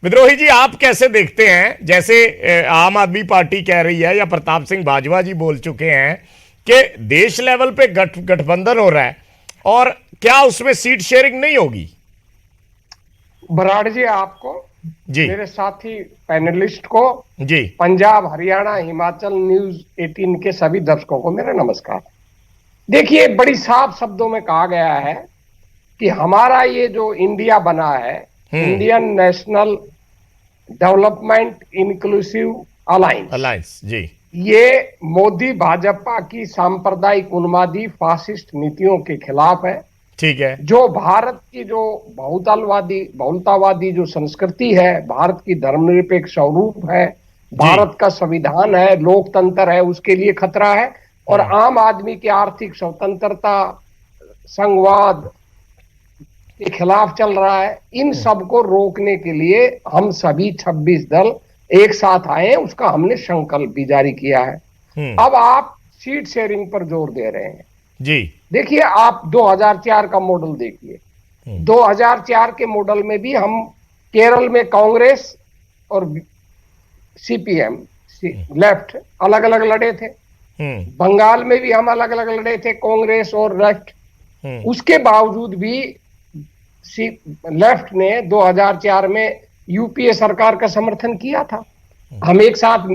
विद्रोही जी, आप कैसे देखते हैं, जैसे आम आदमी पार्टी कह रही है या प्रताप सिंह बाजवा जी बोल चुके हैं कि देश लेवल पे गठबंधन हो रहा है, और क्या उसमें सीट शेयरिंग नहीं होगी? बराड़ जी, आपको, जी मेरे साथी पैनलिस्ट को, जी पंजाब, हरियाणा, हिमाचल न्यूज 18 के सभी दर्शकों को मेरा नमस्कार। देखिए, बड़ी साफ शब्दों में कहा गया है कि हमारा ये जो इंडिया बना है, Indian national development inclusive alliance, alliance, जी ये मोदी भाजपा की सांप्रदायिक उन्मादी फासिस्ट नीतियों के खिलाफ है। ठीक है। जो भारत की जो बहुलतावादी जो संस्कृति है, भारत की धर्मनिरपेक्ष स्वरूप है, भारत का संविधान है, लोकतंत्र है, उसके लिए खतरा है। और आम आदमी की आर्थिक स्वतंत्रता, संघवाद के खिलाफ चल रहा है। इन सब को रोकने के लिए हम सभी 26 दल एक साथ आए हैं, उसका हमने संकल्प भी जारी किया है। अब आप सीट शेयरिंग पर जोर दे रहे हैं जी। देखिए, आप 2004 का मॉडल देखिए। 2004 के मॉडल में भी हम केरल में कांग्रेस और सीपीएम लेफ्ट अलग अलग लड़े थे। बंगाल में भी हम अलग अलग लड़े थे, कांग्रेस और लेफ्ट। उसके बावजूद भी लेफ्ट ने 2004 में यूपीए सरकार का समर्थन किया था। हम एक साथ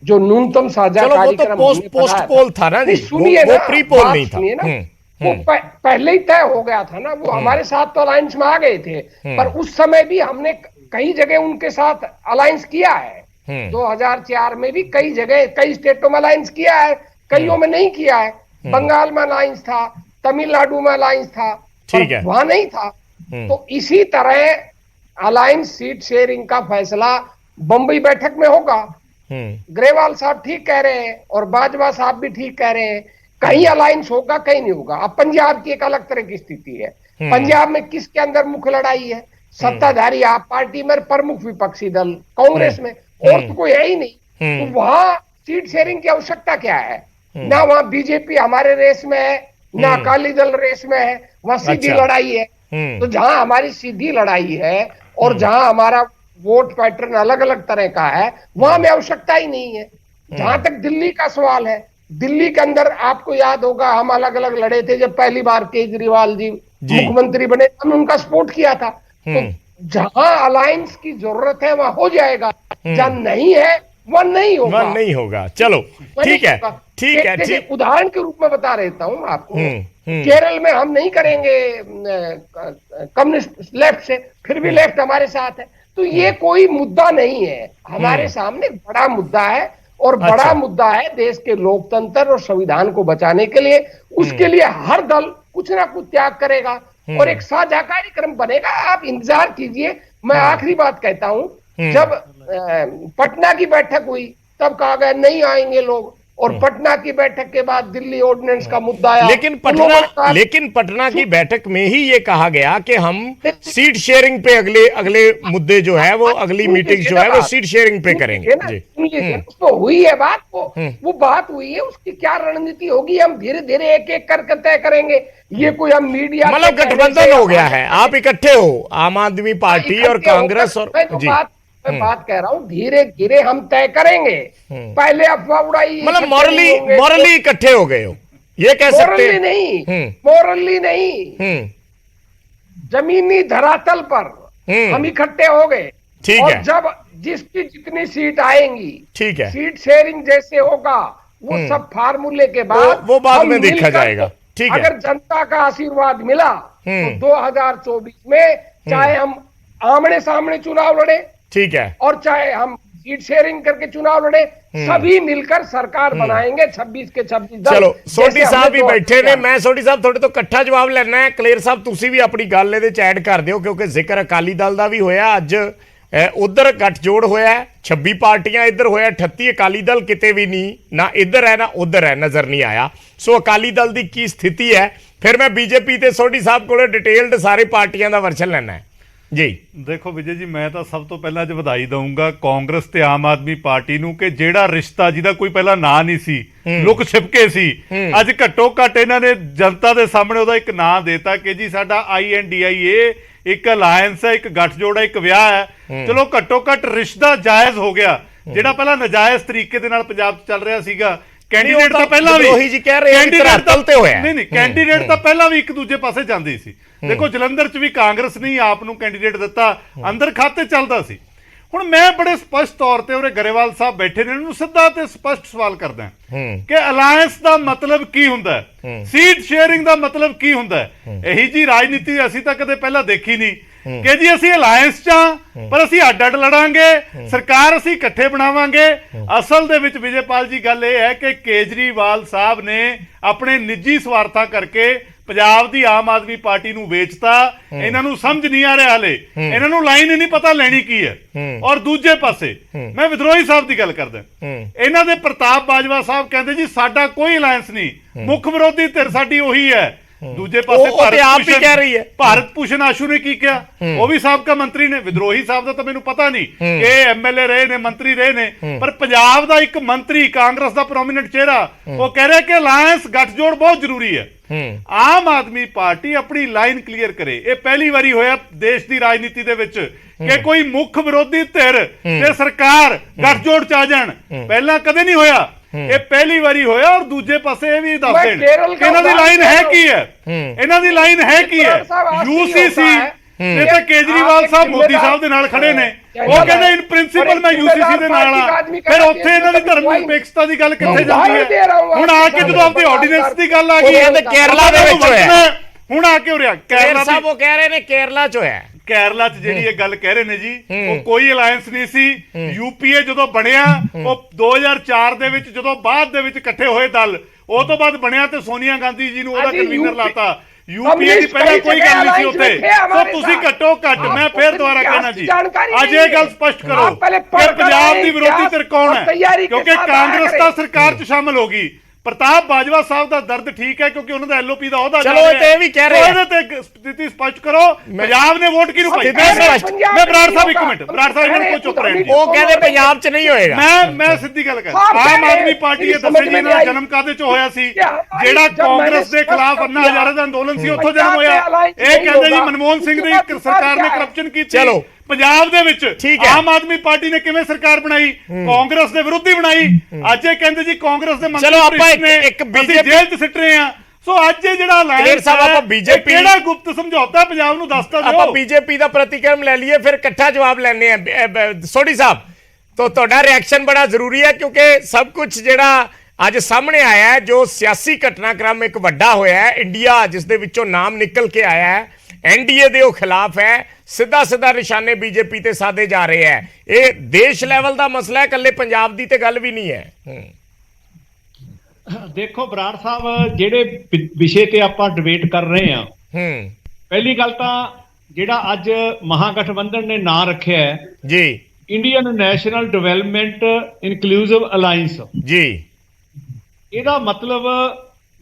जो न्यूनतम साझा कार्यक्रम, वो तो पोस्ट पोल था ना जी, सुनिए वो प्री पोल नहीं था। सुनिए ना, वो पहले ही तय हो गया था ना। वो हमारे साथ तो अलायंस में आ गए थे, पर उस समय भी हमने कई जगह उनके साथ अलायंस किया है। 2004 में भी कई जगह, कई स्टेटों में अलायंस किया है, कईयों में नहीं किया है। बंगाल में अलायंस था, तमिलनाडु में अलायंस था, वहां नहीं था। तो इसी तरह अलायंस सीट शेयरिंग का फैसला बंबई बैठक में होगा। ग्रेवाल साहब ठीक कह रहे हैं और बाजवा साहब भी ठीक कह रहे हैं, कहीं अलायंस होगा, कहीं नहीं होगा। अब पंजाब की एक अलग तरह की स्थिति है। पंजाब में किसके अंदर मुख्य लड़ाई है? सत्ताधारी आप पार्टी में, प्रमुख विपक्षी दल कांग्रेस में, और तो कोई है ही नहीं। तो वहां सीट शेयरिंग की आवश्यकता क्या है? ना वहां बीजेपी हमारे रेस में है, ना अकाली दल रेस में है, वहां सीधी लड़ाई है। तो जहां हमारी सीधी लड़ाई है और जहां हमारा वोट पैटर्न अलग अलग तरह का है, वहां में आवश्यकता ही नहीं है। जहां तक दिल्ली का सवाल है, दिल्ली के अंदर आपको याद होगा, हम अलग अलग लड़े थे। जब पहली बार केजरीवाल जी मुख्यमंत्री बने, हमने उनका सपोर्ट किया था। तो जहां अलायंस की जरूरत है वहां हो जाएगा, जहां नहीं है वह नहीं होगा। वह नहीं होगा। चलो ठीक है, ठीक है। जैसे उदाहरण के रूप में बता रहता हूं आपको, केरल में हम नहीं करेंगे कम्युनिस्ट लेफ्ट से, फिर भी लेफ्ट हमारे साथ है। तो ये कोई मुद्दा नहीं है, हमारे सामने बड़ा मुद्दा है। और बड़ा मुद्दा है देश के लोकतंत्र और संविधान को बचाने के लिए। उसके लिए हर दल कुछ ना कुछ त्याग करेगा और एक साझा कार्यक्रम बनेगा। आप इंतजार कीजिए। मैं आखिरी बात कहता हूं, जब पटना की बैठक हुई तब कहा गया नहीं आएंगे लोग, और पटना की बैठक के बाद दिल्ली ऑर्डिनेंस का मुद्दा आया। लेकिन पटना की बैठक में ही ये कहा गया कि हम सीट शेयरिंग पे अगले मुद्दे जो है वो अगली मीटिंग जो है वो सीट शेयरिंग पे करेंगे। तो हुई है बात, वो बात हुई है। उसकी क्या रणनीति होगी हम धीरे धीरे एक एक करके तय करेंगे। ये कोई हम मीडिया, मतलब गठबंधन हो गया है, आप इकट्ठे हो, आम आदमी पार्टी और कांग्रेस और जी। मैं बात कह रहा हूं, धीरे धीरे हम तय करेंगे। पहले अफवाह उड़ाई, मतलब मॉरली इकट्ठे हो गए हो, ये कह सकते हैं? मोरली नहीं, जमीनी धरातल पर हम इकट्ठे हो गए। ठीक है। जब जिसकी जितनी सीट आएंगी, ठीक है, सीट शेयरिंग जैसे होगा, वो सब फार्मूले के बाद वो बाद में देखा जाएगा। ठीक है। अगर जनता का आशीर्वाद मिला तो 2024 में चाहे हम आमने सामने चुनाव लड़े, ठीक है, और चाहे हम सीट शेयरिंग करके चुनाव लड़े, सभी मिलकर सरकार बनाएंगे 26 के 26 दल। चलो, सोटी साहब भी बैठे ने। मैं सोटी साहब थोड़े तो इकट्ठा जवाब लेना है। कलेर साहब तुसी भी अपनी गल ਇਹਦੇ ਚ ऐड कर दियो, क्योंकि जिक्र अकाली दल ਦਾ भी होया। ਅੱਜ उधर गठजोड़ होया, 26 पार्टियां इधर होया, 38 अकाली दल किते भी नहीं, ना इधर है ना उधर है, नजर नहीं आया। सो अकाली दल की की स्थिति है? फिर मैं बीजेपी ਤੇ सोटी साहब को डिटेल्ड सारी पार्टियां का वर्शन लेना है जी। देखो विजय जी, मैं तो सब तो पहला च ਵਧਾਈ ਦਊਂਗਾ कांग्रेस ਤੇ आम आदमी पार्टी ਨੂੰ ਕਿ ਜਿਹੜਾ ਰਿਸ਼ਤਾ ਜਿਹਦਾ ਕੋਈ ਪਹਿਲਾਂ ਨਾਂ ਨਹੀਂ ਸੀ, ਲੁਕ ਛਿਪਕੇ ਸੀ, ਅੱਜ ਘੱਟੋ ਘੱਟ ਇਹਨਾਂ ਨੇ ਜਨਤਾ ਦੇ ਸਾਹਮਣੇ ਉਹਦਾ ਇੱਕ ਨਾਂ ਦੇਤਾ ਕਿ ਜੀ ਸਾਡਾ INDIA ਇੱਕ ਅਲਾਇੰਸ ਹੈ, ਇੱਕ ਗੱਠਜੋੜ ਹੈ, ਇੱਕ ਵਿਆਹ ਹੈ, ਚਲੋ ਘੱਟੋ ਘੱਟ ਰਿਸ਼ਤਾ ਜਾਇਜ਼ ਹੋ ਗਿਆ। ਜਿਹੜਾ ਪਹਿਲਾਂ ਨਜਾਇਜ਼ ਤਰੀਕੇ ਦੇ ਨਾਲ ਪੰਜਾਬ 'ਚ ਚੱਲ ਰਿਹਾ ਸੀਗਾ, ਕੈਂਡੀਡੇਟ ਤਾਂ ਪਹਿਲਾਂ ਵੀ ਉਹੀ ਜੀ ਕਹਿ ਰਹੇ ਆ ਧਰਾਤਲ ਤੇ ਹੋਇਆ। ਨਹੀਂ ਕੈਂਡੀਡੇਟ ਤਾਂ ਪਹਿਲਾਂ ਵੀ ਇੱਕ ਦੂਜੇ ਪਾਸੇ ਜਾਂਦੇ ਸੀ। ਦੇਖੋ ਜਲੰਧਰ 'ਚ ਵੀ ਕਾਂਗਰਸ ਨੇ ਆਪ ਨੂੰ ਕੈਂਡੀਡੇਟ ਦਿੱਤਾ, ਅੰਦਰ ਖਾਤੇ ਚੱਲਦਾ ਸੀ। ਹੁਣ ਮੈਂ ਬੜੇ ਸਪਸ਼ਟ ਤੌਰ ਤੇ ਉਰੇ ਗਰੇਵਾਲ ਸਾਹਿਬ ਬੈਠੇ ਨੇ, ਇਹਨਾਂ ਨੂੰ ਸਿੱਧਾ ਤੇ ਸਪਸ਼ਟ ਸਵਾਲ ਕਰਦਾ ਕਿ ਅਲਾਇੰਸ ਦਾ ਮਤਲਬ ਕੀ ਹੁੰਦਾ ਹੈ, ਸੀਟ ਸ਼ੇਅਰਿੰਗ ਦਾ ਮਤਲਬ ਕੀ ਹੁੰਦਾ ਹੈ। ਇਹੀ ਜੀ ਰਾਜਨੀਤੀ ਅਸੀਂ ਤਾਂ ਕਦੇ ਪਹਿਲਾਂ ਦੇਖੀ ਨਹੀਂ ਕਿ ਜੀ ਅਸੀਂ ਅਲਾਇੰਸ 'ਚ ਆ ਪਰ ਅਸੀਂ ਅੱਡ-ਅੱਡ ਲੜਾਂਗੇ, ਸਰਕਾਰ ਅਸੀਂ ਇਕੱਠੇ ਬਣਾਵਾਂਗੇ। ਅਸਲ ਦੇ ਵਿੱਚ ਵਿਜੇਪਾਲ ਜੀ ਗੱਲ ਇਹ ਹੈ ਕਿ ਕੇਜਰੀਵਾਲ ਸਾਹਿਬ ਨੇ ਆਪਣੇ ਨਿੱਜੀ ਸਵਾਰਥਾਂ ਕਰਕੇ ਪੰਜਾਬ ਦੀ ਆਮ ਆਦਮੀ ਪਾਰਟੀ ਨੂੰ ਵੇਚਤਾ। ਇਹਨਾਂ ਨੂੰ ਸਮਝ ਨਹੀਂ ਆ ਰਿਹਾ ਹਲੇ, ਇਹਨਾਂ ਨੂੰ ਲਾਈਨ ਹੀ ਨਹੀਂ ਪਤਾ ਲੈਣੀ ਕੀ ਹੈ। ਔਰ ਦੂਜੇ ਪਾਸੇ ਮੈਂ ਵਿਦਰੋਹੀ ਸਾਹਿਬ ਦੀ ਗੱਲ ਕਰਦਾ, ਇਹਨਾਂ ਦੇ ਪ੍ਰਤਾਪ ਬਾਜਵਾ ਸਾਹਿਬ ਕਹਿੰਦੇ ਜੀ ਸਾਡਾ ਕੋਈ ਅਲਾਇੰਸ ਨਹੀਂ, ਮੁੱਖ ਵਿਰੋਧੀ ਧਿਰ ਸਾਡੀ ਉਹੀ ਹੈ। ਦੂਜੇ ਪਾਸੇ ਭਾਰਤ ਭੂਸ਼ਣ ਆਸ਼ੂ ਨੇ ਕੀ ਕਿਹਾ, ਉਹ ਵੀ ਸਾਬਕਾ ਮੰਤਰੀ ਨੇ। ਵਿਦਰੋਹੀ ਸਾਹਿਬ ਦਾ ਤਾਂ ਮੈਨੂੰ ਪਤਾ ਨਹੀਂ ਕਿ ਐਮਐਲਏ ਰਹੇ ਨੇ, ਮੰਤਰੀ ਰਹੇ ਨੇ, ਪਰ ਪੰਜਾਬ ਦਾ ਇੱਕ ਮੰਤਰੀ, ਕਾਂਗਰਸ ਦਾ ਪ੍ਰੋਮੀਨੈਂਟ ਚਿਹਰਾ, ਉਹ ਕਹਿ ਰਿਹਾ ਕਿ ਅਲਾਇੰਸ ਗੱਠਜੋੜ ਬਹੁਤ ਜ਼ਰੂਰੀ ਹੈ। ਆਮ ਆਦਮੀ ਪਾਰਟੀ ਆਪਣੀ ਲਾਈਨ ਕਲੀਅਰ ਕਰੇ। ਇਹ ਪਹਿਲੀ ਵਾਰੀ ਹੋਇਆ ਦੇਸ਼ ਦੀ ਰਾਜਨੀਤੀ ਦੇ ਵਿੱਚ ਕਿ ਕੋਈ ਮੁੱਖ ਵਿਰੋਧੀ ਧਿਰ ਤੇ ਸਰਕਾਰ ਗੱਠਜੋੜ ਚ ਆ ਜਾਣ। ਪਹਿਲਾਂ ਕਦੇ ਨਹੀਂ ਹੋਇਆ, ਇਹ ਪਹਿਲੀ ਵਾਰੀ ਹੋਇਆ। ਔਰ ਦੂਜੇ ਪਾਸੇ ਇਹ ਵੀ ਦੱਸ ਦੇਣ ਕਿ ਇਹਨਾਂ ਦੀ ਲਾਈਨ ਹੈ ਕੀ ਹੈ, ਇਹਨਾਂ ਦੀ ਲਾਈਨ ਹੈ ਕੀ ਹੈ। ਯੂਸੀਸੀ ਤੇ ਤਾਂ ਕੇਜਰੀਵਾਲ ਸਾਹਿਬ ਮੋਦੀ ਸਾਹਿਬ ਦੇ ਨਾਲ ਖੜੇ ਨੇ, ਉਹ ਕਹਿੰਦੇ ਇਨ ਪ੍ਰਿੰਸੀਪਲ ਮੈਂ ਯੂਸੀਸੀ ਦੇ ਨਾਲ ਆ। ਫਿਰ ਉੱਥੇ ਇਹਨਾਂ ਦੀ ਧਰਮ ਨਿਰਪੇਖਤਾ ਦੀ ਗੱਲ ਕਿੱਥੇ ਜਾਂਦੀ ਹੈ? ਹੁਣ ਆ ਕੇ ਜਦੋਂ ਆਪਣੀ ਆਰਡੀਨੈਂਸ ਦੀ ਗੱਲ ਆ ਗਈ, ਕੇਰਲਾ ਦੇ ਵਿੱਚ ਹੋਇਆ। ਹੁਣ ਆ ਕੇ ਹੋ ਰਿਹਾ ਕੇਰਲਾ ਸਾਹਿਬ, ਉਹ ਕਹਿ ਰਹੇ ਨੇ ਕੇਰਲਾ 'ਚ ਹੋਇਆ। ਕੇਰਲਾ 'ਚ ਜਿਹੜੀ ਇਹ ਗੱਲ ਕਹਿ ਰਹੇ ਨੇ ਜੀ, ਉਹ ਕੋਈ ਅਲਾਇੰਸ ਨਹੀਂ ਸੀ। ਯੂਪੀਏ ਜਦੋਂ ਬਣਿਆ, ਉਹ 2004 ਦੇ ਵਿੱਚ ਜਦੋਂ ਬਾਅਦ ਦੇ ਵਿੱਚ ਇਕੱਠੇ ਹੋਏ ਦਲ, ਉਹ ਤੋਂ ਬਾਅਦ ਬਣਿਆ ਤੇ ਸੋਨੀਆ ਗਾਂਧੀ ਜੀ ਨੂੰ ਉਹਦਾ ਕਨਵੀਨਰ ਲਾਤਾ। ਯੂਪੀਏ ਦੀ ਪਹਿਲਾਂ ਕੋਈ ਗੱਲ ਨਹੀਂ ਸੀ ਉੱਥੇ। ਸੋ ਤੁਸੀਂ ਘੱਟੋ ਘੱਟ, ਮੈਂ ਫੇਰ ਦੁਬਾਰਾ ਕਹਿਣਾ ਜੀ, ਅੱਜ ਇਹ ਗੱਲ ਸਪਸ਼ਟ ਕਰੋ ਕਿ ਪੰਜਾਬ ਦੀ ਵਿਰੋਧੀ ਧਿਰ ਕੌਣ ਹੈ, ਕਿਉਂਕਿ ਕਾਂਗਰਸ ਤਾਂ ਸਰਕਾਰ 'ਚ ਸ਼ਾਮਲ ਹੋ ਗਈ। ਪ੍ਰਤਾਪ ਬਾਜਵਾ ਸਾਹਿਬ ਦਾ ਦਰਦ ਠੀਕ ਹੈ ਕਿਉਂਕਿ ਉਹਨਾਂ ਦਾ ਐਲਓਪੀ ਦਾ ਅਹੁਦਾ ਚਲੋ ਇਹ ਵੀ ਕਹਿ ਰਹੇ ਇਹਦੇ ਤੇ ਸਥਿਤੀ ਸਪਸ਼ਟ ਕਰੋ। ਪੰਜਾਬ ਨੇ ਵੋਟ ਕਿਹਨੂੰ ਪਾਈ? ਮੈਂ ਬਰਾੜ ਸਾਹਿਬ ਇੱਕ ਮਿੰਟ, ਬਰਾੜ ਸਾਹਿਬ ਇਹਨਾਂ ਨੂੰ ਚੁੱਪ ਰਹਿਣ ਦਿਓ। ਉਹ ਕਹਿੰਦੇ ਪੰਜਾਬ 'ਚ ਨਹੀਂ ਹੋਏਗਾ। ਮੈਂ ਸਿੱਧੀ ਗੱਲ ਕਰ, ਆਮ ਆਦਮੀ ਪਾਰਟੀ ਇਹ ਦੱਸੇ ਜੀ ਇਹਨਾਂ ਦਾ ਜਨਮ ਕਾਹਦੇ 'ਚ ਹੋਇਆ ਸੀ? ਜਿਹੜਾ ਕਾਂਗਰਸ ਦੇ ਖਿਲਾਫ ਅੰਨਾ ਹਜ਼ਾਰੇ ਦਾ ਅੰਦੋਲਨ ਸੀ, ਉੱਥੋਂ ਜਨਮ ਹੋਇਆ। ਇਹ ਕਹਿੰਦੇ ਜੀ ਮਨਮੋਹਨ ਸਿੰਘ ਦੀ ਸਰਕਾਰ ਨੇ ਕਰਪਸ਼ਨ ਕੀਤੀ। ਚਲੋ ਪੰਜਾਬ ਦੇ ਵਿੱਚ ਆਮ ਆਦਮੀ ਪਾਰਟੀ ਨੇ ਕਿਵੇਂ ਸਰਕਾਰ ਬਣਾਈ? ਕਾਂਗਰਸ ਦੇ ਵਿਰੋਧੀ ਬਣਾਈ। ਅੱਜ ਇਹ ਕਹਿੰਦੇ ਜੀ ਕਾਂਗਰਸ ਦੇ ਮੰਤਰੀ ਇੱਕ ਬੀਜੇਪੀ ਜੇਲ੍ਹ 'ਚ ਸਿੱਟ ਰਹੇ ਆ। ਸੋ ਅੱਜ ਇਹ ਜਿਹੜਾ ਅਲਾਇੰਸ ਹੈ, ਬੀਜੇਪੀ ਕਿਹੜਾ ਗੁਪਤ ਸਮਝੌਤਾ ਪੰਜਾਬ ਨੂੰ ਦੱਸਦਾ ਦਿਓ। ਆਪਾਂ ਬੀਜੇਪੀ ਦਾ ਪ੍ਰਤੀਕਰਮ ਲੈ ਲਈਏ, ਫਿਰ ਇਕੱਠਾ ਜਵਾਬ ਲੈਣੇ ਆ। ਸੋਢੀ ਸਾਹਿਬ, ਤਾਂ ਤੁਹਾਡਾ ਰਿਐਕਸ਼ਨ ਬੜਾ ਜ਼ਰੂਰੀ ਹੈ ਕਿਉਂਕਿ ਸਭ ਕੁਝ ਜਿਹੜਾ ਅੱਜ ਸਾਹਮਣੇ ਆਇਆ ਹੈ, ਜੋ ਸਿਆਸੀ ਘਟਨਾਕ੍ਰਮ ਇੱਕ ਵੱਡਾ ਹੋਇਆ ਹੈ, ਇੰਡੀਆ ਜਿਸ ਦੇ ਵਿੱਚੋਂ ਨਾਮ ਨਿਕਲ ਕੇ ਆਇਆ ਹੈ, ਐਨਡੀਏ ਦੇ ਉਹ ਖਿਲਾਫ ਹੈ, ਸਿੱਧਾ ਨਿਸ਼ਾਨੇ ਬੀਜੇਪੀ ਤੇ ਸਾਧੇ ਜਾ ਰਹੇ ਹੈ। ਇਹ ਦੇਸ਼ ਲੈਵਲ ਦਾ ਮਸਲਾ ਹੈ, ਇਕੱਲੇ ਪੰਜਾਬ ਦੀ ਤੇ ਗੱਲ ਵੀ ਨਹੀਂ ਹੈ। ਦੇਖੋ ਬਰਾੜ ਸਾਹਿਬ, ਜਿਹੜੇ ਵਿਸ਼ੇ ਤੇ ਆਪਾਂ ਡਿਬੇਟ ਕਰ ਰਹੇ ਹਾਂ, ਪਹਿਲੀ ਗੱਲ ਤਾਂ ਜਿਹੜਾ ਅੱਜ ਮਹਾਗਠਬੰਧਨ ਨੇ ਨਾਂ ਰੱਖਿਆ ਹੈ ਜੀ, Indian national development inclusive alliance ਜੀ, ਇਹਦਾ ਮਤਲਬ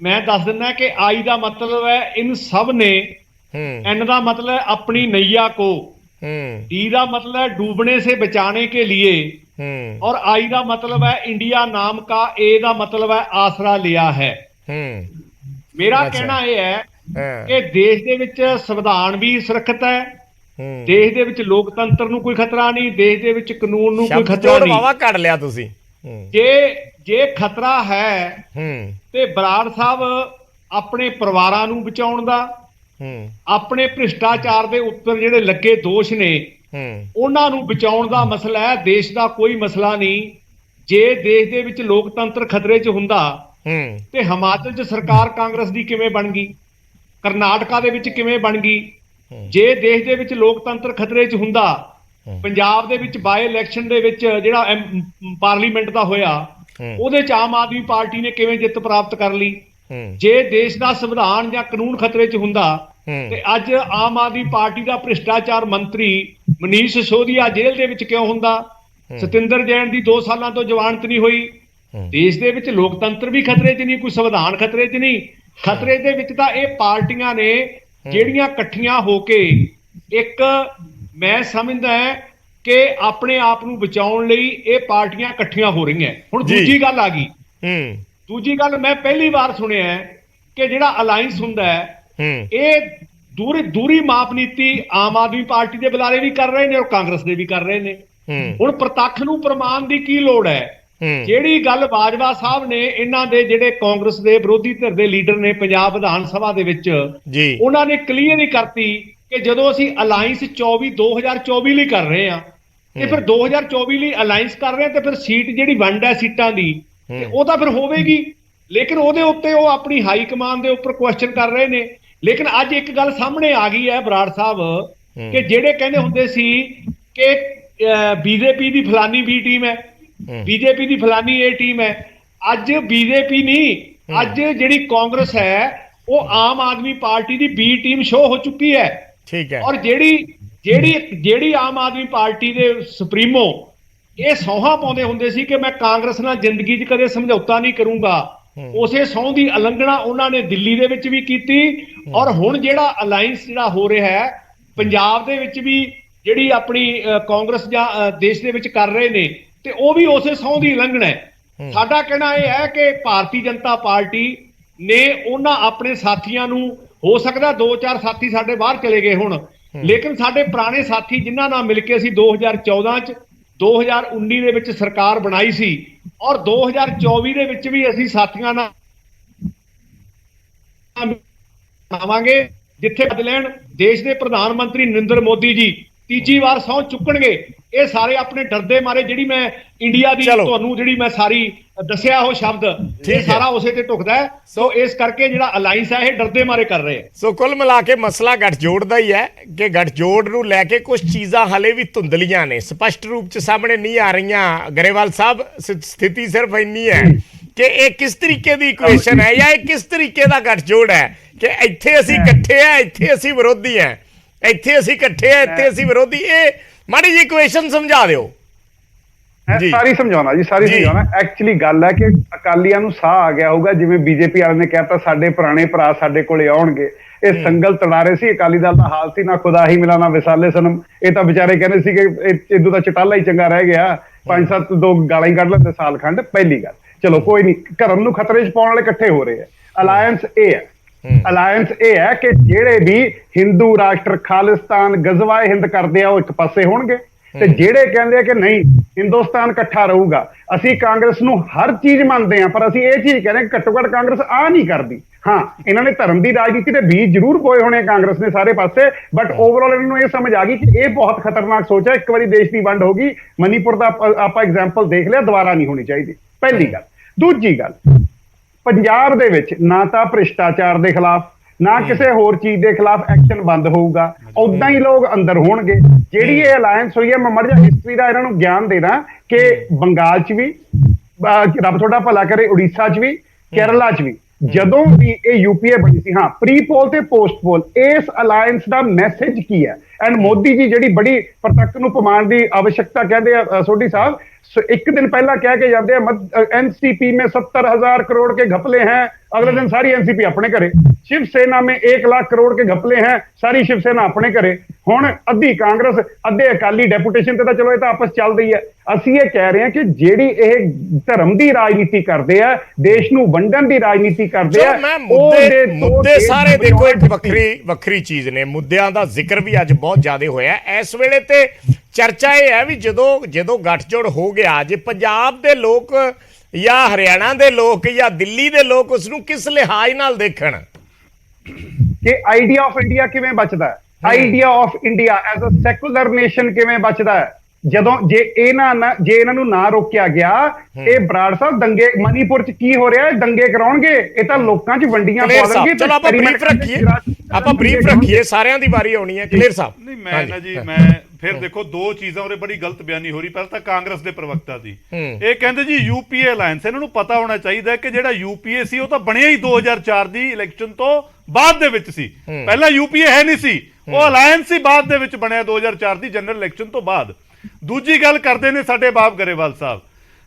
ਮੈਂ ਦੱਸ ਦਿੰਦਾ ਕਿ ਆਈ ਦਾ ਮਤਲਬ ਹੈ ਇਨ ਸਭ ਨੇ, एन का मतलब है अपनी नैया को, डी का मतलब है डूबने से बचाने के लिए, और आई का मतलब है इंडिया नाम का, ए का मतलब है आसरा लिया है। मेरा कहना यह है कि देश दे विच संविधान भी सुरक्षित है, देश दे विच लोकतंत्र नूं कोई खतरा नहीं, देश दे विच कानून नूं कोई खतरा नहीं। वावा कढ़ लिया तुसी। जे खतरा है ते बराड़ साहब अपने परिवारां नूं बचाउण दा, अपने भ्रिष्टाचार के उत्तर जिहड़े लगे दोष ने उन्हां नूं बचाउण दा मसला है, देश का कोई मसला नहीं। जे देश दे विच लोकतंत्र खतरे च हुंदा ते हिमाचल च सरकार कांग्रेस दी किवें बन गई, करनाटका दे विच किवें बन गई? जे देश दे विच लोकतंत्र खतरे च हुंदा, पंजाब दे विच बाय इलैक्शन दे विच जिहड़ा पार्लीमेंट दा होया ਉਹਦੇ ਚ आम आदमी पार्टी ने किवें जित प्राप्त कर ली? जे देश का संविधान या कानून खतरे च हुंदा ते अज आम आदमी पार्टी का भ्रिष्टाचार मंत्री मनीष सिसोदिया जेल दे विच क्यों हुंदा? सतिंदर जैन की 2 सालों तो जमानत नहीं हुई। देश दे विच लोकतंत्र भी खतरे च नहीं, कोई संविधान खतरे च नहीं। खतरे दे विच तां इह पार्टियां ने ਜਿਹੜੀਆਂ ਇਕੱਠੀਆਂ ਹੋ ਕੇ ਇੱਕ, मैं समझदा है कि अपने आप ਨੂੰ ਬਚਾਉਣ ਲਈ ਇਹ ਪਾਰਟੀਆਂ ਇਕੱਠੀਆਂ ਹੋ ਰਹੀਆਂ। ਹੁਣ ਦੂਜੀ ਗੱਲ ਆ ਗਈ, ਦੂਜੀ ਗੱਲ मैं पहली बार सुनिया है कि ਜਿਹੜਾ ਅਲਾਇੰਸ ਹੁੰਦਾ ਹੈ ਇਹ ਦੂਰੀ ਮਾਪ ਨੀਤੀ ਆਮ ਆਦਮੀ ਪਾਰਟੀ ਦੇ ਬੁਲਾਰੇ ਵੀ ਕਰ ਰਹੇ ਨੇ ਔਰ ਕਾਂਗਰਸ ਦੇ ਵੀ ਕਰ ਰਹੇ ਨੇ। ਹੁਣ ਪ੍ਰਤੱਖ ਨੂੰ ਪ੍ਰਮਾਣ ਦੀ ਕੀ ਲੋੜ ਹੈ? ਜਿਹੜੀ ਗੱਲ ਬਾਜਵਾ ਸਾਹਿਬ ਨੇ ਇਹਨਾਂ ਦੇ ਜਿਹੜੇ ਕਾਂਗਰਸ ਦੇ ਵਿਰੋਧੀ ਧਿਰ ਦੇ ਲੀਡਰ ਨੇ ਪੰਜਾਬ ਵਿਧਾਨ ਸਭਾ ਦੇ ਵਿੱਚ ਉਹਨਾਂ ਨੇ ਕਲੀਅਰ ਹੀ ਕਰਤੀ ਕਿ ਜਦੋਂ ਅਸੀਂ ਅਲਾਈਅੰਸ 2024 ਲਈ ਕਰ ਰਹੇ ਹਾਂ ਤੇ ਫਿਰ 2024 ਲਈ ਅਲਾਈਅੰਸ ਕਰ ਰਹੇ ਹਾਂ ਤੇ ਫਿਰ ਸੀਟ ਜਿਹੜੀ ਵੰਡ ਹੈ ਸੀਟਾਂ ਦੀ ਉਹ ਤਾਂ ਫਿਰ ਹੋਵੇਗੀ, ਲੇਕਿਨ ਉਹਦੇ ਉੱਤੇ ਉਹ ਆਪਣੀ ਹਾਈ ਕਮਾਨ ਦੇ ਉੱਪਰ ਕੁਐਸਚਨ ਕਰ ਰਹੇ ਨੇ। ਲੇਕਿਨ ਅੱਜ ਇੱਕ ਗੱਲ ਸਾਹਮਣੇ ਆ ਗਈ ਹੈ ਬਰਾੜ ਸਾਹਿਬ ਕਿ ਜਿਹੜੇ ਕਹਿੰਦੇ ਹੁੰਦੇ ਸੀ ਕਿ ਬੀਜੇਪੀ ਦੀ ਫਲਾਨੀ ਬੀ ਟੀਮ ਹੈ, ਬੀਜੇਪੀ ਦੀ ਫਲਾਨੀ ਇਹ ਟੀਮ ਹੈ, ਅੱਜ ਬੀਜੇਪੀ ਨਹੀਂ, ਅੱਜ ਜਿਹੜੀ ਕਾਂਗਰਸ ਹੈ ਉਹ ਆਮ ਆਦਮੀ ਪਾਰਟੀ ਦੀ ਬੀ ਟੀਮ ਸ਼ੋ ਹੋ ਚੁੱਕੀ ਹੈ। ਠੀਕ ਹੈ। ਔਰ ਜਿਹੜੀ ਆਮ ਆਦਮੀ ਪਾਰਟੀ ਦੇ ਸੁਪਰੀਮੋ ਇਹ ਸੌਹਾਂ ਪਾਉਂਦੇ ਹੁੰਦੇ ਸੀ ਕਿ ਮੈਂ ਕਾਂਗਰਸ ਨਾਲ ਜ਼ਿੰਦਗੀ 'ਚ ਕਦੇ ਸਮਝੌਤਾ ਨਹੀਂ ਕਰੂੰਗਾ, ਉਸੇ ਸਹੁੰ ਦੀ ਉਲੰਘਣਾ ਉਹਨਾਂ ਨੇ ਦਿੱਲੀ ਦੇ ਵਿੱਚ ਵੀ ਕੀਤੀ। ਔਰ ਹੁਣ ਜਿਹੜਾ ਅਲਾਈਅੰਸ ਜਿਹੜਾ ਹੋ ਰਿਹਾ ਹੈ ਪੰਜਾਬ ਦੇ ਵਿੱਚ ਵੀ ਜਿਹੜੀ ਆਪਣੀ ਕਾਂਗਰਸ ਜਾਂ ਦੇਸ਼ ਦੇ ਵਿੱਚ ਕਰ ਰਹੇ ਨੇ ਤੇ ਉਹ ਵੀ ਉਸੇ ਸਹੁੰ ਦੀ ਉਲੰਘਣਾ ਹੈ। ਸਾਡਾ ਕਹਿਣਾ ਇਹ ਹੈ ਕਿ ਭਾਰਤੀ ਜਨਤਾ ਪਾਰਟੀ ਨੇ ਉਹਨਾਂ ਆਪਣੇ ਸਾਥੀਆਂ ਨੂੰ, ਹੋ ਸਕਦਾ 2-4 ਸਾਥੀ ਸਾਡੇ ਬਾਹਰ ਚਲੇ ਗਏ ਹੁਣ, ਲੇਕਿਨ ਸਾਡੇ ਪੁਰਾਣੇ ਸਾਥੀ ਜਿਨ੍ਹਾਂ ਨਾਲ ਮਿਲ ਕੇ ਅਸੀਂ 2014 ਚ 2019 ਦੇ ਵਿੱਚ ਸਰਕਾਰ ਬਣਾਈ ਸੀ ਔਰ 2024 ਦੇ ਵਿੱਚ ਵੀ ਅਸੀਂ ਸਾਥੀਆਂ ਨਾਲ ਬਣਾਵਾਂਗੇ ਜਿੱਥੇ ਬਦਲਣ ਦੇਸ਼ ਦੇ ਪ੍ਰਧਾਨ ਮੰਤਰੀ ਨਰਿੰਦਰ ਮੋਦੀ ਜੀ ਤੀਜੀ ਵਾਰ ਸਹੁੰ ਚੁੱਕਣਗੇ। ਇਹ ਸਾਰੇ ਆਪਣੇ ਡਰਦੇ ਮਾਰੇ ਜਿਹੜੀ ਮੈਂ ਇੰਡੀਆ ਦੀ ਤੁਹਾਨੂੰ ਜਿਹੜੀ ਮੈਂ ਸਾਰੀ ਦੱਸਿਆ ਉਹ ਸ਼ਬਦ ਇਹ ਸਾਰਾ ਉਸੇ ਤੇ ਢੁਕਦਾ ਹੈ। ਸੋ ਇਸ ਕਰਕੇ ਜਿਹੜਾ ਅਲਾਈਅੰਸ ਹੈ ਇਹ ਡਰਦੇ ਮਾਰੇ ਕਰ ਰਹੇ। ਸੋ ਕੁੱਲ ਮਿਲਾ ਕੇ ਮਸਲਾ ਗੱਠਜੋੜ ਦਾ ਹੀ ਹੈ ਕਿ ਗੱਠਜੋੜ ਨੂੰ ਲੈ ਕੇ ਕੁਝ ਚੀਜ਼ਾਂ ਹਲੇ ਵੀ ਧੁੰਦਲੀਆਂ ਨੇ, ਸਪਸ਼ਟ ਰੂਪ ਚ ਸਾਹਮਣੇ ਨਹੀਂ ਆ ਰਹੀਆਂ। ਗਰੇਵਾਲ ਸਾਹਿਬ, ਸਥਿਤੀ ਸਿਰਫ ਇੰਨੀ ਹੈ ਕਿ ਇਹ ਕਿਸ ਤਰੀਕੇ ਦੀ ਇਕੁਏਸ਼ਨ ਹੈ ਜਾਂ ਇਹ ਕਿਸ ਤਰੀਕੇ ਦਾ ਗੱਠਜੋੜ ਹੈ ਕਿ ਇੱਥੇ ਅਸੀਂ ਇਕੱਠੇ ਆ, ਇੱਥੇ ਅਸੀਂ ਵਿਰੋਧੀ ਆ, ਇੱਥੇ ਅਸੀਂ ਇਕੱਠੇ ਆ, ਇੱਥੇ ਅਸੀਂ ਵਿਰੋਧੀ। ਇਹ ਮਾੜੀ ਜੀ ਇਕੁਏਸ਼ਨ ਸਮਝਾ ਦਿਓ। ਸਾਰੀ ਸਮਝਾਉਣਾ ਜੀ, ਸਾਰੀ ਸਮਝਾਉਣਾ। ਐਕਚੁਅਲੀ ਗੱਲ ਹੈ ਕਿ ਅਕਾਲੀਆਂ ਨੂੰ ਸਾਹ ਆ ਗਿਆ ਹੋਊਗਾ, ਜਿਵੇਂ ਬੀਜੇਪੀ ਵਾਲਿਆਂ ਨੇ ਕਹਿਤਾ ਸਾਡੇ ਪੁਰਾਣੇ ਭਰਾ ਸਾਡੇ ਕੋਲੇ ਆਉਣਗੇ। ਇਹ ਸੰਗਲ ਤੜਾ ਰਹੇ ਸੀ, ਅਕਾਲੀ ਦਲ ਦਾ ਹਾਲ ਸੀ ਨਾ ਖੁਦਾ ਹੀ ਮਿਲਾ ਨਾ ਵਿਸਾਲੇ ਸਨਮ। ਇਹ ਤਾਂ ਵਿਚਾਰੇ ਕਹਿੰਦੇ ਸੀ ਕਿ ਇਦੋਂ ਤਾਂ ਚਟਾਲਾ ਹੀ ਚੰਗਾ ਰਹਿ ਗਿਆ, 5-7 ਦੋ ਗਾਲਾਂ ਹੀ ਕੱਢ ਲੈਂਦੇ ਸਾਲ ਖੰਡ। ਪਹਿਲੀ ਗੱਲ ਚਲੋ ਕੋਈ ਨਹੀਂ, ਧਰਮ ਨੂੰ ਖਤਰੇ 'ਚ ਪਾਉਣ ਵਾਲੇ ਇਕੱਠੇ ਹੋ ਰਹੇ ਆ। ਅਲਾਇੰਸ ਇਹ ਹੈ, ਅਲਾਇੰਸ ਇਹ ਹੈ ਕਿ ਜਿਹੜੇ ਵੀ ਹਿੰਦੂ ਰਾਸ਼ਟਰ ਖਾਲਿਸਤਾਨ ਗਜ਼ਵਾਏ ਹਿੰਦ ਕਰਦੇ ਆ ਉਹ ਇੱਕ ਪਾਸੇ ਹੋਣਗੇ ਤੇ ਜਿਹੜੇ ਕਹਿੰਦੇ ਆ ਕਿ ਨਹੀਂ ਹਿੰਦੁਸਤਾਨ ਇਕੱਠਾ ਰਹੂਗਾ। ਅਸੀਂ ਕਾਂਗਰਸ ਨੂੰ ਹਰ ਚੀਜ਼ ਮੰਨਦੇ ਆ ਪਰ ਅਸੀਂ ਇਹ ਚੀਜ਼ ਕਹਿੰਦੇ ਘੱਟੋ ਘੱਟ ਕਾਂਗਰਸ ਆ ਨਹੀਂ ਕਰਦੀ। ਹਾਂ, ਇਹਨਾਂ ਨੇ ਧਰਮ ਦੀ ਰਾਜਨੀਤੀ ਦੇ ਬੀਜ ਜ਼ਰੂਰ ਬੋਏ ਹੋਣੇ ਕਾਂਗਰਸ ਨੇ ਸਾਰੇ ਪਾਸੇ, ਬਟ ਓਵਰਆਲ ਇਹਨਾਂ ਨੂੰ ਇਹ ਸਮਝ ਆ ਗਈ ਕਿ ਇਹ ਬਹੁਤ ਖਤਰਨਾਕ ਸੋਚ ਹੈ। ਇੱਕ ਵਾਰੀ ਦੇਸ਼ ਦੀ ਵੰਡ ਹੋ ਗਈ, ਮਨੀਪੁਰ ਦਾ ਆਪਾਂ ਐਗਜ਼ਾਮਪਲ ਦੇਖ ਲਿਆ, ਦੁਬਾਰਾ ਨਹੀਂ ਹੋਣੀ ਚਾਹੀਦੀ। ਪਹਿਲੀ ਗੱਲ। ਦੂਜੀ ਗੱਲ, ਪੰਜਾਬ ਦੇ ਵਿੱਚ ਨਾ ਤਾਂ ਭ੍ਰਿਸ਼ਟਾਚਾਰ ਦੇ ਖਿਲਾਫ ਨਾ ਕਿਸੇ ਹੋਰ ਚੀਜ਼ ਦੇ ਖਿਲਾਫ ਐਕਸ਼ਨ ਬੰਦ ਹੋਊਗਾ, ਉਦਾਂ ਹੀ ਲੋਕ ਅੰਦਰ ਹੋਣਗੇ। ਜਿਹੜੀ ਇਹ ਅਲਾਇੰਸ ਹੋਈ ਹੈ, ਮੈਂ ਮੜ ਜਾ ਹਿਸਟਰੀ ਦਾ ਇਹਨਾਂ ਨੂੰ ਗਿਆਨ ਦੇਣਾ ਕਿ ਬੰਗਾਲ 'ਚ ਵੀ ਰੱਬ ਤੁਹਾਡਾ ਭਲਾ ਕਰੇ, ਉੜੀਸਾ 'ਚ ਵੀ, ਕੇਰਲਾ 'ਚ ਵੀ ਜਦੋਂ ਵੀ ਇਹ ਯੂਪੀਏ ਬਣੀ ਸੀ, ਹਾਂ ਪ੍ਰੀ ਪੋਲ ਤੇ ਪੋਸਟ ਪੋਲ, ਇਸ ਅਲਾਇੰਸ ਦਾ ਮੈਸੇਜ ਕੀ ਹੈ? ਐਂਡ ਮੋਦੀ ਜੀ ਜਿਹੜੀ ਬੜੀ ਪ੍ਰਤੱਖ ਨੂੰ ਪਮਾਣ ਦੀ आवश्यकता ਕਹਿੰਦੇ ਆ ਸੋਢੀ ਸਾਹਿਬ, एक दिन पहला कह के जाते हैं एनसीपी में 70,000 करोड़ के घपले हैं, अगले दिन सारी एनसीपी अपने करे। शिवसेना में 1 लाख करोड़ के घपले हैं, सारी शिवसेना अपने करे। हुण अद्धी कांग्रेस अद्धे अकाली डेपुटेशन ते तां चलो ये तां आपस चल रही है। ਅਸੀਂ ਇਹ ਕਹਿ ਰਹੇ ਹਾਂ ਕਿ ਜਿਹੜੀ ਇਹ ਧਰਮ ਦੀ ਰਾਜਨੀਤੀ ਕਰਦੇ ਆ, ਦੇਸ਼ ਨੂੰ ਵੰਡਣ ਦੀ ਰਾਜਨੀਤੀ ਕਰਦੇ ਆ, ਮੁੱਦੇ ਸਾਰੇ ਦੇਖੋ ਇੱਕ ਵੱਖਰੀ ਚੀਜ਼ ਨੇ। ਮੁੱਦਿਆਂ ਦਾ ਜ਼ਿਕਰ ਵੀ ਅੱਜ ਬਹੁਤ ਜ਼ਿਆਦਾ ਹੋਇਆ ਇਸ ਵੇਲੇ ਤੇ ਚਰਚਾ ਇਹ ਹੈ ਵੀ ਜਦੋਂ ਗੱਠਜੋੜ ਹੋ ਗਿਆ, ਜੇ ਪੰਜਾਬ ਦੇ ਲੋਕ ਜਾਂ ਹਰਿਆਣਾ ਦੇ ਲੋਕ ਜਾਂ ਦਿੱਲੀ ਦੇ ਲੋਕ ਉਸ ਨੂੰ ਕਿਸ ਲਿਹਾਜ਼ ਨਾਲ ਦੇਖਣ ਕਿ ਆਈਡੀਆ ਆਫ ਇੰਡੀਆ ਕਿਵੇਂ ਬਚਦਾ ਹੈ, idea of India as a secular nation ਕਿਵੇਂ ਬਚਦਾ ਹੈ। ਜਦੋਂ ਜੇ ਇਹਨਾਂ ਨੂੰ ਨਾ ਰੋਕਿਆ ਗਿਆ, ਇਹ ਬਰਾੜ ਸਾਹਿਬ ਦੰਗੇ ਮਨੀਪੁਰ 'ਚ ਕੀ ਹੋ ਰਿਹਾ, ਦੰਗੇ ਕਰਾਉਣਗੇ, ਇਹ ਤਾਂ ਲੋਕਾਂ 'ਚ ਵੰਡੀਆਂ ਪਾ ਦੇਣਗੇ। ਚਲੋ ਆਪਾਂ ਬਰੀਫ ਰੱਖੀਏ, ਸਾਰਿਆਂ ਦੀ ਵਾਰੀ ਆਉਣੀ ਹੈ। ਕਲੀਅਰ ਸਾਹਿਬ। ਨਹੀਂ ਮੈਂ ਨਾ ਜੀ, ਮੈਂ ਫਿਰ ਦੇਖੋ ਦੋ ਚੀਜ਼ਾਂ ਉਰੇ ਬੜੀ ਗਲਤ ਬਿਆਨੀ ਹੋ ਰਹੀ। ਪਹਿਲਾਂ ਤਾਂ ਕਾਂਗਰਸ ਦੇ ਪ੍ਰਵਕਤਾ ਦੀ ਇਹ ਕਹਿੰਦੇ ਜੀ ਯੂਪੀਏ ਅਲਾਇੰਸ, ਇਹਨਾਂ ਨੂੰ ਪਤਾ ਹੋਣਾ ਚਾਹੀਦਾ ਕਿ ਜਿਹੜਾ ਯੂਪੀਏ ਸੀ ਉਹ ਤਾਂ ਬਣਿਆ ਹੀ 2004 ਦੀ ਇਲੈਕਸ਼ਨ ਤੋਂ ਬਾਅਦ ਦੇ ਵਿੱਚ ਸੀ। ਪਹਿਲਾਂ ਯੂਪੀਏ ਹੈ ਨਹੀਂ ਸੀ, ਉਹ ਅਲਾਇੰਸ ਹੀ ਬਾਅਦ ਦੇ ਵਿੱਚ ਬਣਿਆ 2004 ਦੀ ਜਨਰਲ ਇਲੈਕਸ਼ਨ ਤੋਂ ਬਾਅਦ। ਦੂਜੀ ਗੱਲ ਕਰਦੇ ਨੇ ਸਾਡੇ ਬਾਪ ਗਰੇਵਾਲ ਸਾਹਿਬ,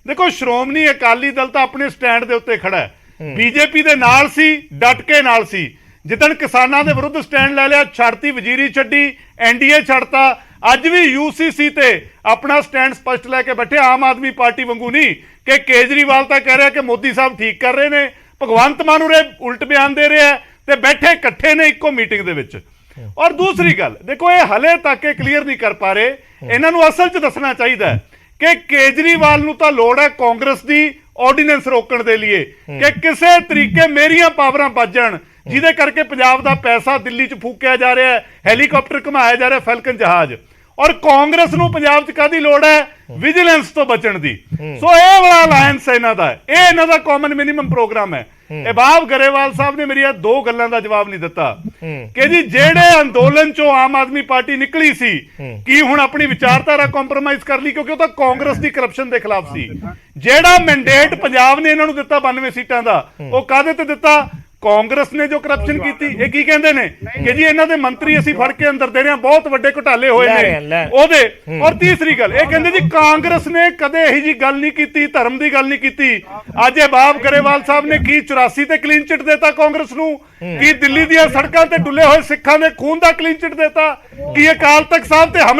ਦੇਖੋ ਸ਼੍ਰੋਮਣੀ ਅਕਾਲੀ ਦਲ ਤਾਂ ਆਪਣੇ ਸਟੈਂਡ ਦੇ ਉੱਤੇ ਖੜਾ ਹੈ, ਬੀਜੇਪੀ ਦੇ ਨਾਲ ਸੀ, ਡਟ ਕੇ ਨਾਲ ਸੀ। ਜਿੱਦਣ ਕਿਸਾਨਾਂ ਦੇ ਵਿਰੁੱਧ ਸਟੈਂਡ ਲੈ ਲਿਆ, ਛੱਡਤੀ ਵਜ਼ੀਰੀ, ਛੱਡੀ ਐਨਡੀਏ, ਛੱਡਤਾ। ਅੱਜ ਵੀ ਯੂਸੀਸੀ ਤੇ ਆਪਣਾ ਸਟੈਂਡ ਸਪਸ਼ਟ ਲੈ ਕੇ ਬੈਠੇ, ਆਮ ਆਦਮੀ ਪਾਰਟੀ ਵਾਂਗੂ ਨਹੀਂ ਕਿ ਕੇਜਰੀਵਾਲ ਤਾਂ ਕਹਿ ਰਿਹਾ ਕਿ ਮੋਦੀ ਸਾਹਿਬ ਠੀਕ ਕਰ ਰਹੇ ਨੇ, ਭਗਵੰਤ ਮਾਨ ਉਰੇ ਉਲਟ ਬਿਆਨ ਦੇ ਰਿਹਾ ਤੇ ਬੈਠੇ ਇਕੱਠੇ ਨੇ ਇੱਕੋ ਮੀਟਿੰਗ ਦੇ ਵਿੱਚ। ਔਰ ਦੂਸਰੀ ਗੱਲ ਦੇਖੋ, ਇਹ ਹਲੇ ਤੱਕ ਇਹ ਕਲੀਅਰ ਨਹੀਂ ਕਰ ਪਾ ਰਹੇ। ਇਹਨਾਂ ਨੂੰ ਅਸਲ 'ਚ ਦੱਸਣਾ ਚਾਹੀਦਾ ਹੈ ਕਿ ਕੇਜਰੀਵਾਲ ਨੂੰ ਤਾਂ ਲੋੜ ਹੈ ਕਾਂਗਰਸ ਦੀ ਆਰਡੀਨੈਂਸ ਰੋਕਣ ਦੇ ਲਈ ਕਿ ਕਿਸੇ ਤਰੀਕੇ ਮੇਰੀਆਂ ਪਾਵਰਾਂ ਵੱਜਣ, ਜਿਹਦੇ ਕਰਕੇ ਪੰਜਾਬ ਦਾ ਪੈਸਾ ਦਿੱਲੀ 'ਚ ਫੂਕਿਆ ਜਾ ਰਿਹਾ ਹੈ, ਹੈਲੀਕਾਪਟਰ ਘੁਮਾਇਆ ਜਾ ਰਿਹਾ, ਫੈਲਕਨ ਜਹਾਜ਼। ਔਰ ਕਾਂਗਰਸ ਨੂੰ ਪੰਜਾਬ 'ਚ ਕਾਹਦੀ ਲੋੜ ਹੈ? ਵਿਜੀਲੈਂਸ ਤੋਂ ਬਚਣ ਦੀ। ਸੋ ਇਹ ਵਾਲਾ ਅਲਾਇੰਸ ਇਹਨਾਂ ਦਾ ਹੈ, ਇਹ ਇਹਨਾਂ ਦਾ ਕਾਮਨ ਮਿਨੀਮਮ ਪ੍ਰੋਗਰਾਮ ਹੈ। ਇਬਾਬ ਗਰੇਵਾਲ ਸਾਹਿਬ ਨੇ ਮੇਰੀਆਂ ਦੋ ਗੱਲਾਂ ਦਾ ਜਵਾਬ ਨਹੀਂ ਦਿੱਤਾ ਕਿ ਜੀ ਜਿਹੜੇ ਅੰਦੋਲਨ 'ਚੋਂ ਆਮ ਆਦਮੀ ਪਾਰਟੀ ਨਿਕਲੀ ਸੀ, ਕੀ ਹੁਣ ਆਪਣੀ ਵਿਚਾਰਧਾਰਾ ਕੰਪਰੋਮਾਈਜ਼ ਕਰ ਲਈ? ਕਿਉਂਕਿ ਉਹ ਤਾਂ ਕਾਂਗਰਸ ਦੀ ਕਰਪਸ਼ਨ ਦੇ ਖਿਲਾਫ ਸੀ। ਜਿਹੜਾ ਮੈਂਡੇਟ ਪੰਜਾਬ ਨੇ ਇਹਨਾਂ ਨੂੰ ਦਿੱਤਾ 92 ਸੀਟਾਂ ਦਾ, ਉਹ ਕਾਹਦੇ ਤੇ ਦਿੱਤਾ? ਕਾਂਗਰਸ ਨੇ ਜੋ ਕਰਪਸ਼ਨ ਕੀਤੀ। ਇਹ ਕੀ ਕਹਿੰਦੇ ਨੇ ਕਿ ਜੀ ਇਹਨਾਂ ਦੇ ਮੰਤਰੀ ਅਸੀਂ ਫੜ ਕੇ ਅੰਦਰ ਦੇ ਰਹੇ ਹਾਂ, ਬਹੁਤ ਵੱਡੇ ਘੁਟਾਲੇ ਹੋਏ ਨੇ ਉਹਦੇ। ਔਰ ਤੀਸਰੀ ਗੱਲ ਇਹ ਕਹਿੰਦੇ ਜੀ ਕਾਂਗਰਸ ਨੇ ਕਦੇ ਇਹੀ ਜੀ ਗੱਲ ਨਹੀਂ ਕੀਤੀ, ਧਰਮ ਦੀ ਗੱਲ ਨਹੀਂ ਕੀਤੀ। ਅੱਜ ਇਬਾਬ ਗਰੇਵਾਲ ਸਾਹਿਬ ਨੇ ਕੀ 84 ਤੇ ਕਲੀਨ ਚਿੱਟ ਦੇਤਾ ਕਾਂਗਰਸ ਨੂੰ? ਕੀ ਦਿੱਲੀ ਦੀਆਂ ਸੜਕਾਂ ਤੇ ਡੁੱਲੇ ਹੋਏ ਸਿੱਖਾਂ ਦੇ ਖੂਨ ਦਾ ਕਲੀਨ ਚਿੱਟ ਦੇਤਾ? ਕੀ ਅਕਾਲ ਤਖਤ ਸਾਹਿਬ ਤੇ ਹਮਲਾ